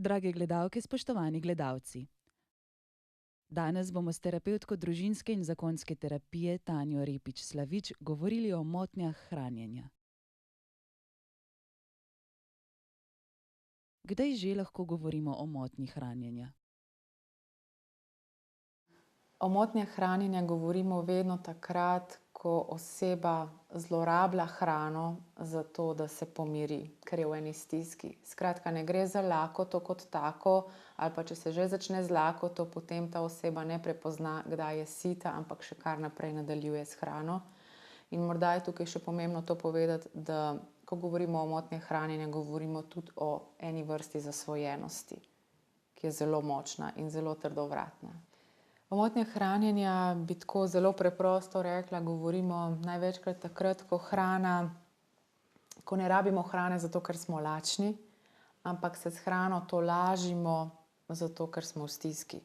Drage gledalke, spoštovani gledalci. Danes bomo s terapevtko družinske in zakonske terapije Tanjo Repič Slavič govorili o motnjah hranjenja. Kdaj že lahko govorimo o motnji hranjenja? O motnjah hranjenja govorimo vedno takrat, ko oseba zlorablja hrano zato, da se pomiri, ker je v eni stiski. Skratka, ne gre za lakoto kot tako, ali pa če se že začne z lakoto, potem ta oseba ne prepozna, kdaj je sita, ampak še kar naprej nadaljuje s hrano. In morda je tukaj še pomembno to povedati, da ko govorimo o motnjah hranjenja, govorimo tudi o eni vrsti zasvojenosti, ki je zelo močna in zelo trdovratna. O motnjah hranjenja bi tako zelo preprosto rekla, govorimo največkrat takrat, ko ne rabimo hrane zato, ker smo lačni, ampak se s hrano tolažimo zato, ker smo v stiski.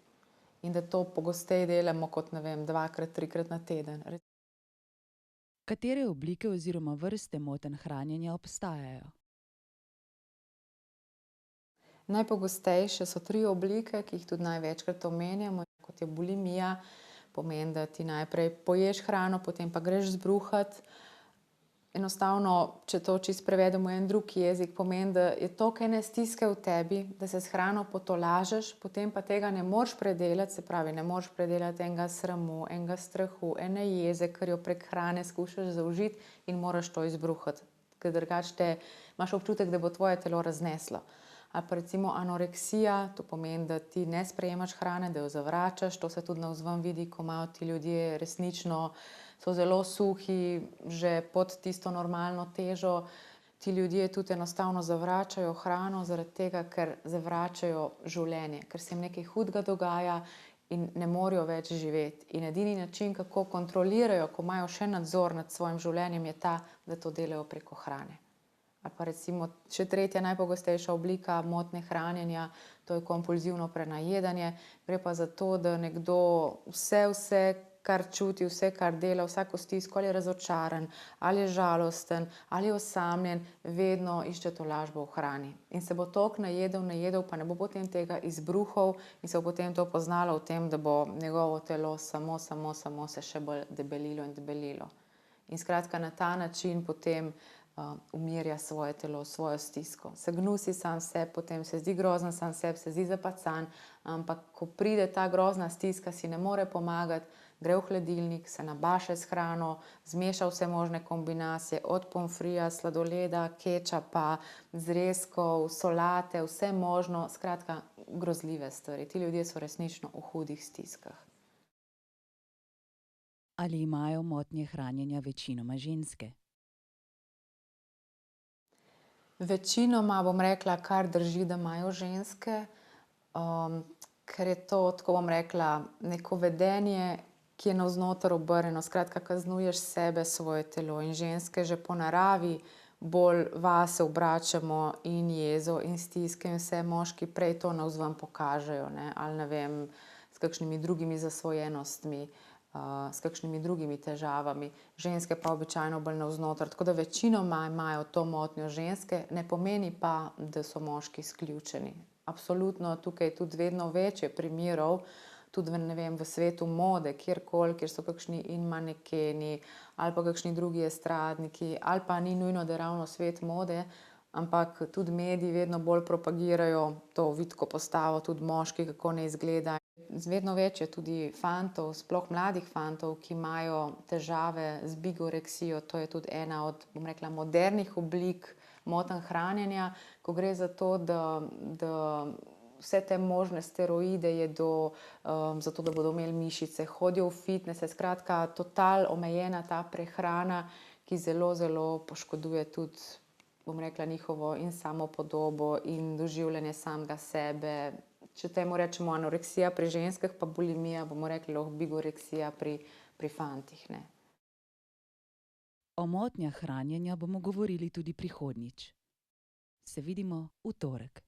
In da to pogosteje delamo kot, ne vem, 2-krat, 3-krat na teden. Katere oblike oziroma vrste motenj hranjenja obstajajo? Najpogostejše so 3 oblike, ki jih tudi največkrat omenjamo, kot je bulimija. Pomeni, da ti najprej poješ hrano, potem pa greš zbruhat. Enostavno, če to čisto prevedemo v en drug jezik, pomeni, da je toliko ene stiske v tebi, da se s hrano potolažeš, potem pa tega ne moreš predelati, se pravi, ne moreš predelati enega sramu, enega strahu, ene jeze, ker jo prek hrane skušaš zaužiti in moraš to izbruhati. Ker drugače imaš občutek, da bo tvoje telo razneslo. Ali pa recimo anoreksija, to pomeni, da ti ne sprejemaš hrane, da jo zavračaš, to se tudi navzven vidi, ko imajo ti ljudje resnično, so zelo suhi, že pod tisto normalno težo. Ti ljudje tudi enostavno zavračajo hrano zaradi tega, ker zavračajo življenje, ker se jim nekaj hudega dogaja in ne morejo več živeti. In edini način, kako kontrolirajo, ko imajo še nadzor nad svojim življenjem, je ta, da to delajo preko hrane. Ali pa recimo še tretja najpogostejša oblika motnje hranjenja, to je kompulzivno prenajedanje. Gre pa za to, da nekdo vse, kar čuti, vse, kar dela, vsako stisko, ali je razočaran, ali je žalosten, ali je osamljen, vedno išče tolažbo v hrani. In se bo toliko najedel, pa ne bo potem tega izbruhal in se bo potem to poznalo v tem, da bo njegovo telo samo se še bolj debelilo in debelilo. In skratka, na ta način potem umirja svoje telo, svojo stisko. Se gnusi sam sebi, potem se zdi grozen sam sebi, se zdi zapacan, ampak ko pride ta grozna stiska, si ne more pomagati, gre v hladilnik, se nabaše s hrano, zmeša vse možne kombinacije, od pomfrija, sladoleda, kečapa, zrezkov, solate, vse možno, skratka, grozljive stvari. Ti ljudje so resnično v hudih stiskah. Ali imajo motnje hranjenja večinoma ženske? Večinoma bom rekla, kar drži, da imajo ženske, ker je to, tako bom rekla, neko vedenje, ki je navznoter obrnjeno. Skratka, kaznuješ sebe, svoje telo, in ženske že po naravi bolj vase obračamo in jezo in stiske in vse, moški prej to navzven pokažejo, ne, ali ne vem, s kakšnimi drugimi zasvojenostmi, s kakšnimi drugimi težavami, ženske pa običajno bolj navznoter. Tako da večinoma imajo to motnjo ženske, ne pomeni pa, da so moški izključeni. Absolutno tukaj tudi vedno več je primerov, tudi ne vem, v svetu mode, kjerkoli, kjer so kakšni in manekeni, ali pa kakšni drugi estradniki, ali pa ni nujno, da je ravno svet mode, ampak tudi mediji vedno bolj propagirajo to vitko postavo, tudi moški, kako naj izgleda. Vedno več je tudi fantov, sploh mladih fantov, ki imajo težave z bigoreksijo. To je tudi ena od, bom rekla, modernih oblik motenj hranjenja, ko gre za to, da vse te možne steroide jedo, zato da bodo imeli mišice, hodijo v fitnese, skratka, total omejena ta prehrana, ki zelo, zelo poškoduje tudi, bom rekla, njihovo in samopodobo in doživljanje samega sebe. Če temu rečemo anoreksija pri ženskah, pa bulimija, bomo rekli lahko bigoreksija pri fantih, ne. O motnjah hranjenja bomo govorili tudi prihodnjič. Se vidimo v torek.